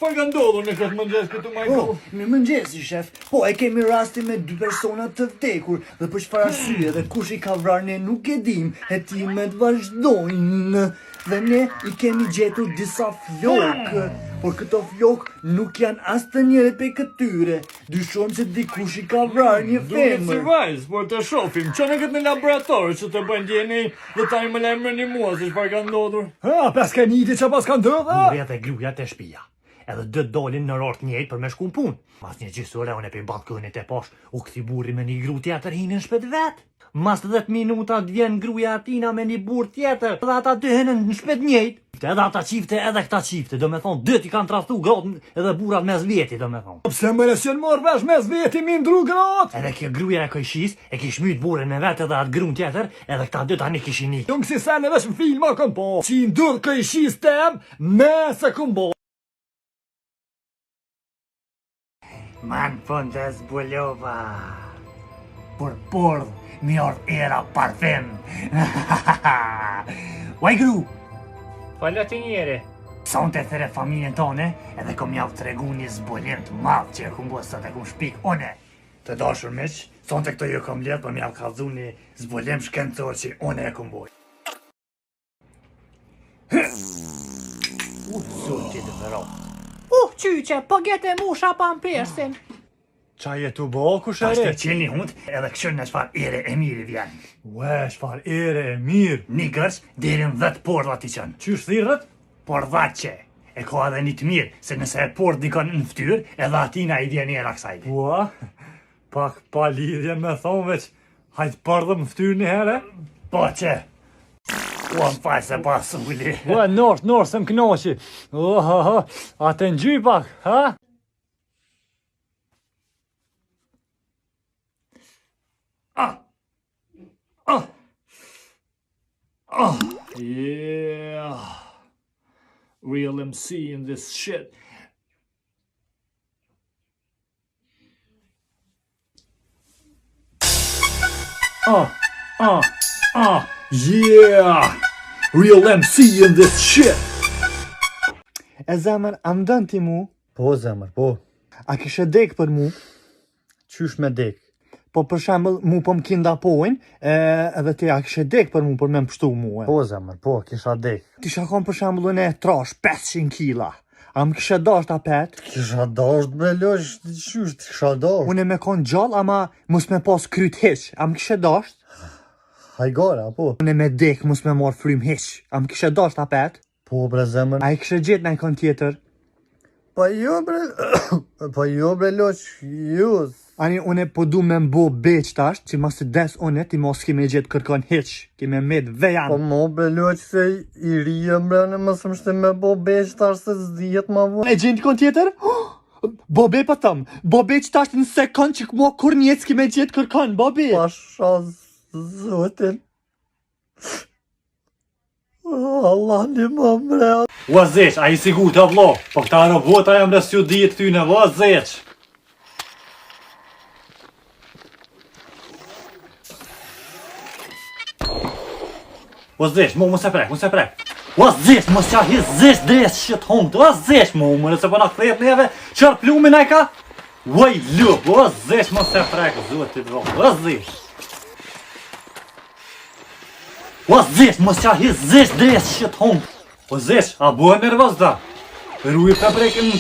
Çfarë ka ndodhur në këtë mëngjes këtu Michael? Mirëmëngjesi, shef. Po, e kemi rastin me 2 persona të vdekur dhe për çfarë arsye dhe kush i ka vrarë ne nuk e dim. Hetimet vazhdojnë dhe ne i kemi gjetur disa flokë. Por këto flokë nuk janë as të njëri prej këtyre. Dyshojmë se dikush i ka vrarë një Duhet si femër. vajzë, por të shohim. Çone këtë në laborator që të bëjnë DNA dhe tani më lajmëroni mua se çfarë ka ndodhur. Ha, pas ka njëti që pas ka ndodhë? Gruaja dhe gruaja të shtëpia. Edhe dë dolin në orë të njëjtë për me shku në punë. Mas një gjysore unë e pe balkonit e poshtë, u kthi burri me një gru tjetër hinin shpet vetë. Mas 10 minuta të vjen gruaja atina me një burr tjetër, dhe ata dy hinin në shpet njëjtë. Edhe ata qifte edhe këta qifte, do me thonë, dy t'i kanë trastu gratën edhe burrat mes veti, do me thonë. Pse më nësën morë vesh mes veti mi ndru gratë? Edhe kjo gruaja e kojshis, e kish myt burrin me vetë edhe atë grun tjetër, edhe këta dy tani kishin ikë. Nuk si sen e vesh në filma kën po. Që i ndurë këjshis tem, me se kën bo. Man pun të zbulova. Por, mi orë era parfem. Uaj gru, Falë të njëri. son të thire familjen tone, edhe kom javë të regu një zbulim të madhë që e kum bo sot e kum shpik une. Të dashur miq, son të këto ju kom letë, për mi javë kalzu një zbulim shkencor që une e kum boj. Zot ti të vero. Qyqe, po gete musha pampersin. Qa jetu bo, Ta kushere? shte qeni hund, edhe këshën në shfar ere e mirë i vjen. Ue, shfar ere e mirë. Nigërs, derin 10 porla t'i qënë. Qysh thirët? Por dhache, e ka edhe një të mirë, se nëse e por dikon në ftyrë, edhe atina i vjen era kësaj. Ua, pak pa lidhje me thonë veç, hajtë përdhëm ftyrë një herë? Po që, ua më faj se pas uli. Ua, nërë, se më knoqi. Oha, atë në gjy pak, ha? Yeah. Real MC in this shit. Yeah. Real MC in this shit. E zemër, a më dënë ti mu? Po, zemër, po. A kishe dek për mu? Qysh me dek? Po për shembull, mu po më kinda pojnë, edhe ti a kishe dek për mu për me më pështu mu. Po, zemër, po, kisha dek. Tisha kon për shembull unë e trash 500 kila. A më kishe dasht apet? Kisha dasht me losh, qysh kisha dasht? Unë me kon gjall, ama mus me pas kryt hiq. A më kishe dasht? Hajgara, po. Unë me dek mus me marr frym hiq. A më kishe dasht apet? Po, bre, zemër. A i kishe gjetë në kon tjetër? Pa jo, bre, losh, ju. Ani unë po du me mbo beq tash, që mas të des unë, ti mos kime gjetë kërkon hiq. Kime med vejan. Po, mo, bre, losh, se i rije, bre, në mësë mështë me bo beq tash se zdijet ma vo. E gjenë kon tjetër? Bobe pa thëm, bobe që tash në sekund që mo kur njec kime gjetë kërkon, bobe. Pasha zotin. Allah një më bre. Ua zeq, a i sigur të vlo, po këta robota jam rësju dijet ty në ua zeq. Ua zeq, mu se prek. Ua zeq, mos qa hi zeq dres shit hongët, ua zeq mu, nëse po na këthet neve, qër plumin e ka? Uaj lup, ua zeq, mos se prek, zotit vlo, ua zeq. Ua zeq, mos qa hi zeq dres shit hongët. O zeq, a bua nervoz da? Rujë të prek në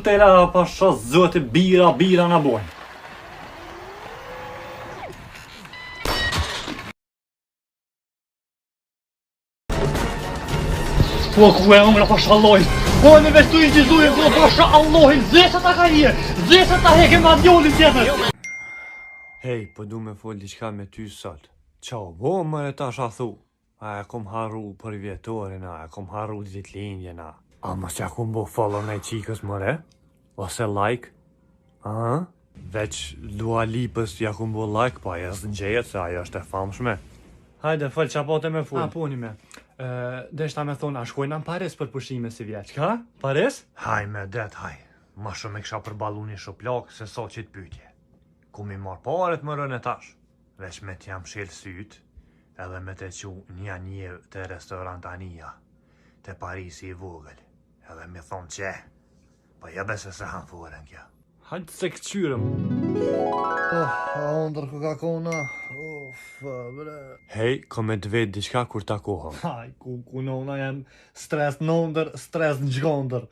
tela, pasha zotit bira na bojnë. Po ku e umra pasha Allahin. Po në vestu i gjizujë, po pasha Allahin. Zeq ata ka hje, zeq ata heke ma djolin tjetër. Hej, po du me fol diçka me ty sot. Qau, bo më e tash a thu. A e kom harru për vjetorin, a e kom harru ditlindjen, a. A mos ja kom bo follow në qikës mëre? Ose like? A? Veç Dua Lipës ja kom bo like, pa jes në gjejet se ajo është e famshme. Hajde, fol qapote me full. A, poni me. Deshta me thonë, a shkojna në Paris për pushime si vjeç, ka? Paris? Haj me det, haj. Ma shumë e kisha përbalu një shuplak se so qitë pytje. Ku mi marr paret më rënë e tash. Veç me t'jam shil syt, edhe me të qu një të restorantania, të Parisi i vogël. Edhe mi thonë që, Po ja besë se han fuaren kjo. Hajtë se këqyrëm. A ondër Coca-Cola. Bre. Hej, kom me të vetë diçka kur takohëm. Haj, ku nona jem stres në ondër, stres në gjondër.